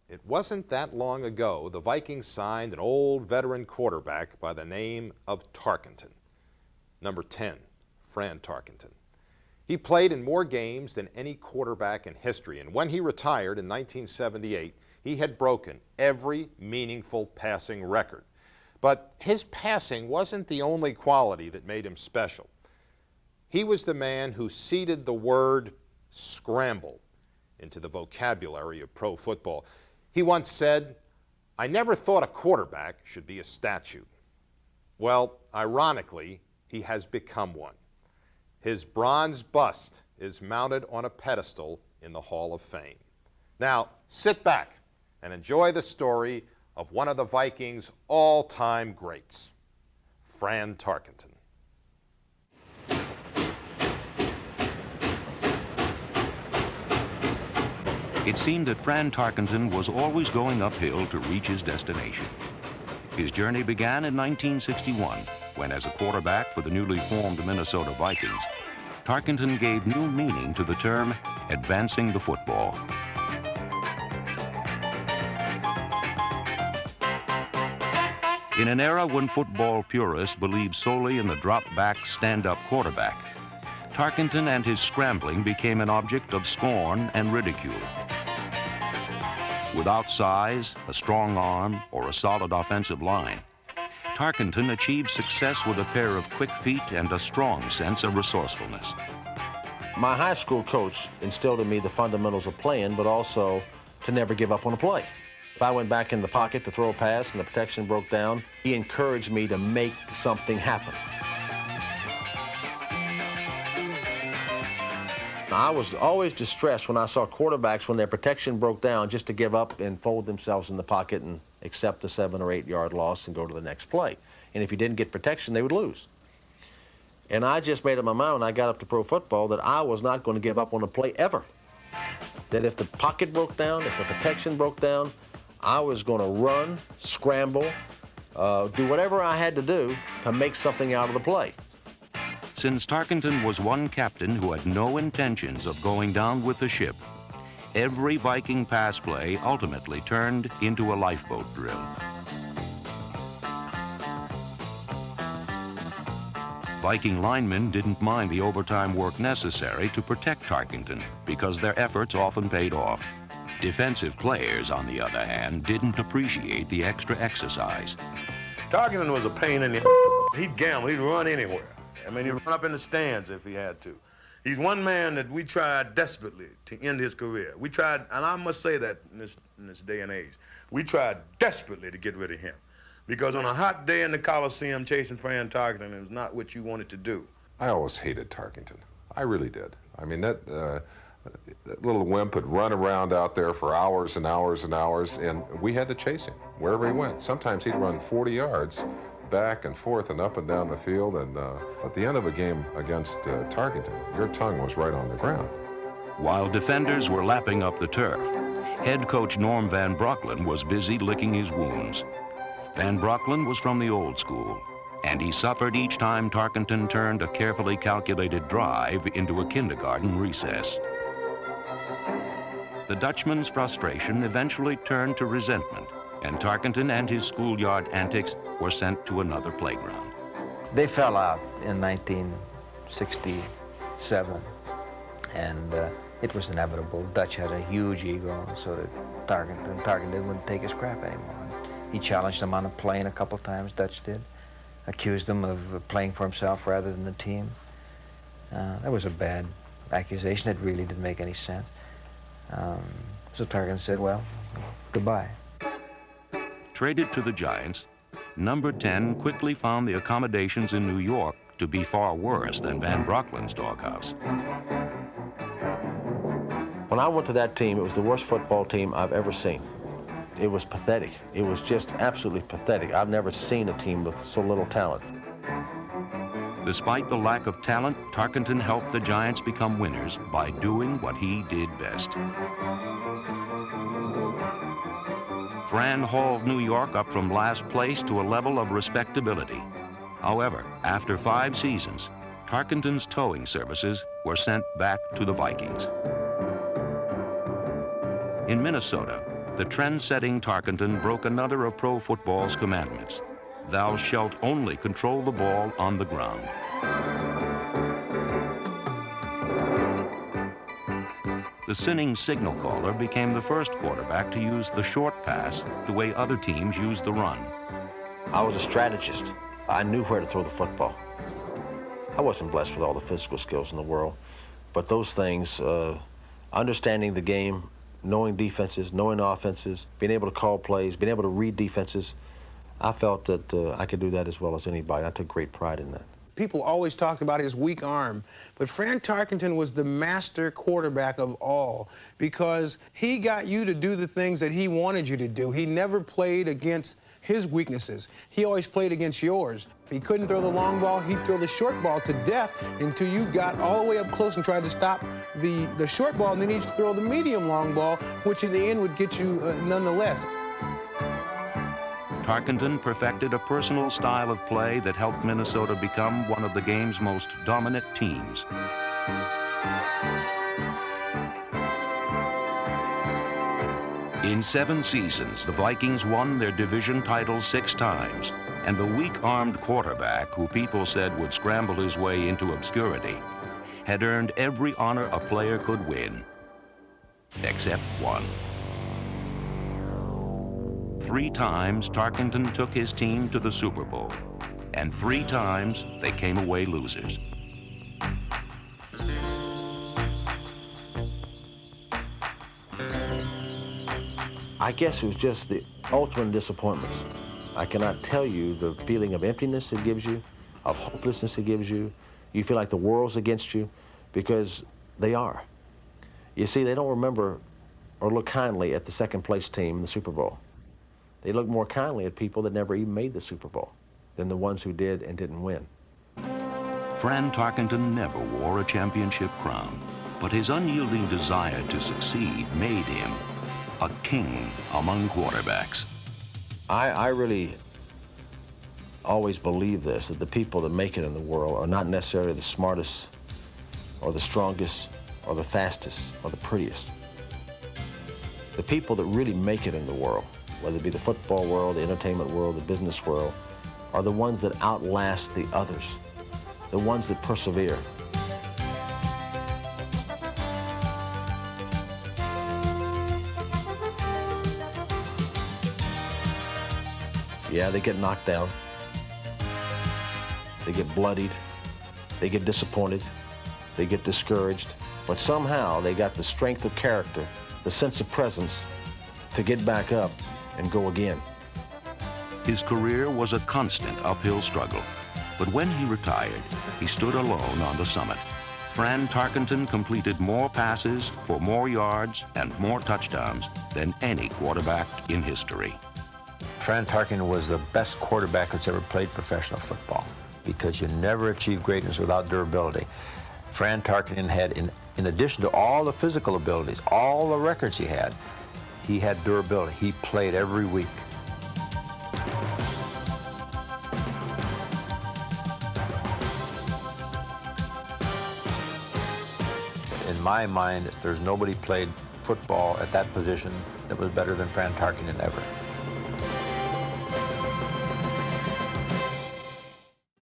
It wasn't that long ago the Vikings signed an old veteran quarterback by the name of Tarkenton. Number 10, Fran Tarkenton. He played in more games than any quarterback in history, and when he retired in 1978, he had broken every meaningful passing record. But his passing wasn't the only quality that made him special. He was the man who seeded the word scramble into the vocabulary of pro football. He once said, "I never thought a quarterback should be a statue." Well, ironically, he has become one. His bronze bust is mounted on a pedestal in the Hall of Fame. Now, sit back and enjoy the story of one of the Vikings' all-time greats, Fran Tarkenton. It seemed that Fran Tarkenton was always going uphill to reach his destination. His journey began in 1961, when as a quarterback for the newly formed Minnesota Vikings, Tarkenton gave new meaning to the term advancing the football. In an era when football purists believed solely in the drop-back, stand-up quarterback, Tarkenton and his scrambling became an object of scorn and ridicule. Without size, a strong arm, or a solid offensive line, Tarkenton achieved success with a pair of quick feet and a strong sense of resourcefulness. My high school coach instilled in me the fundamentals of playing, but also to never give up on a play. If I went back in the pocket to throw a pass and the protection broke down, he encouraged me to make something happen. I was always distressed when I saw quarterbacks, when their protection broke down, just to give up and fold themselves in the pocket and accept a 7 or 8 yard loss and go to the next play. And if you didn't get protection, they would lose. And I just made up my mind when I got up to pro football that I was not going to give up on a play ever. That if the pocket broke down, if the protection broke down, I was going to run, scramble, do whatever I had to do to make something out of the play. Since Tarkenton was one captain who had no intentions of going down with the ship, every Viking pass play ultimately turned into a lifeboat drill. Viking linemen didn't mind the overtime work necessary to protect Tarkenton because their efforts often paid off. Defensive players, on the other hand, didn't appreciate the extra exercise. Tarkenton was a pain in the He'd gamble, he'd run anywhere. I mean, he'd run up in the stands if he had to. He's one man that we tried desperately to end his career. We tried, and I must say that in this day and age, we tried desperately to get rid of him. Because on a hot day in the Coliseum, chasing Fran Tarkenton was not what you wanted to do. I always hated Tarkenton. I really did. I mean, that little wimp would run around out there for hours and hours and hours, and we had to chase him wherever he went. Sometimes he'd run 40 yards back and forth and up and down the field, and at the end of a game against Tarkenton, your tongue was right on the ground. While defenders were lapping up the turf, head coach Norm Van Brocklin was busy licking his wounds. Van Brocklin was from the old school, and he suffered each time Tarkenton turned a carefully calculated drive into a kindergarten recess. The Dutchman's frustration eventually turned to resentment, and Tarkenton and his schoolyard antics were sent to another playground. They fell out in 1967, and it was inevitable. Dutch had a huge ego, and so did Tarkenton. Tarkenton wouldn't take his crap anymore. He challenged him on a plane a couple times, Dutch did. Accused him of playing for himself rather than the team. That was a bad accusation. It really didn't make any sense. So Tarkenton said, well, goodbye. Traded to the Giants, number 10 quickly found the accommodations in New York to be far worse than Van Brocklin's doghouse. When I went to that team, it was the worst football team I've ever seen. It was pathetic. It was just absolutely pathetic. I've never seen a team with so little talent. Despite the lack of talent, Tarkenton helped the Giants become winners by doing what he did best. Fran hauled New York up from last place to a level of respectability. However, after 5 seasons, Tarkenton's towing services were sent back to the Vikings. In Minnesota, the trend-setting Tarkenton broke another of pro football's commandments. Thou shalt only control the ball on the ground. The sinning signal caller became the first quarterback to use the short pass the way other teams used the run. I was a strategist. I knew where to throw the football. I wasn't blessed with all the physical skills in the world, but those things, understanding the game, knowing defenses, knowing offenses, being able to call plays, being able to read defenses, I felt that I could do that as well as anybody. I took great pride in that. People always talked about his weak arm, but Fran Tarkenton was the master quarterback of all because he got you to do the things that he wanted you to do. He never played against his weaknesses. He always played against yours. If he couldn't throw the long ball, he'd throw the short ball to death until you got all the way up close and tried to stop the short ball, and then he'd throw the medium long ball, which in the end would get you nonetheless. Tarkenton perfected a personal style of play that helped Minnesota become one of the game's most dominant teams. In 7 seasons, the Vikings won their division title 6 times, and the weak-armed quarterback, who people said would scramble his way into obscurity, had earned every honor a player could win, except one. 3 times, Tarkenton took his team to the Super Bowl, and 3 times they came away losers. I guess it was just the ultimate disappointments. I cannot tell you the feeling of emptiness it gives you, of hopelessness it gives you. You feel like the world's against you, because they are. You see, they don't remember or look kindly at the second-place team in the Super Bowl. They look more kindly at people that never even made the Super Bowl than the ones who did and didn't win. Fran Tarkenton never wore a championship crown, but his unyielding desire to succeed made him a king among quarterbacks. I really always believe this, that the people that make it in the world are not necessarily the smartest or the strongest or the fastest or the prettiest. The people that really make it in the world, whether it be the football world, the entertainment world, the business world, are the ones that outlast the others, the ones that persevere. Yeah, they get knocked down, they get bloodied, they get disappointed, they get discouraged, but somehow they got the strength of character, the sense of presence to get back up and go again. His career was a constant uphill struggle, but when he retired, he stood alone on the summit. Fran Tarkenton completed more passes for more yards and more touchdowns than any quarterback in history. Fran Tarkenton was the best quarterback that's ever played professional football because you never achieve greatness without durability. Fran Tarkenton had, in addition to all the physical abilities, all the records he had durability. He played every week. In my mind, there's nobody played football at that position that was better than Fran Tarkenton ever.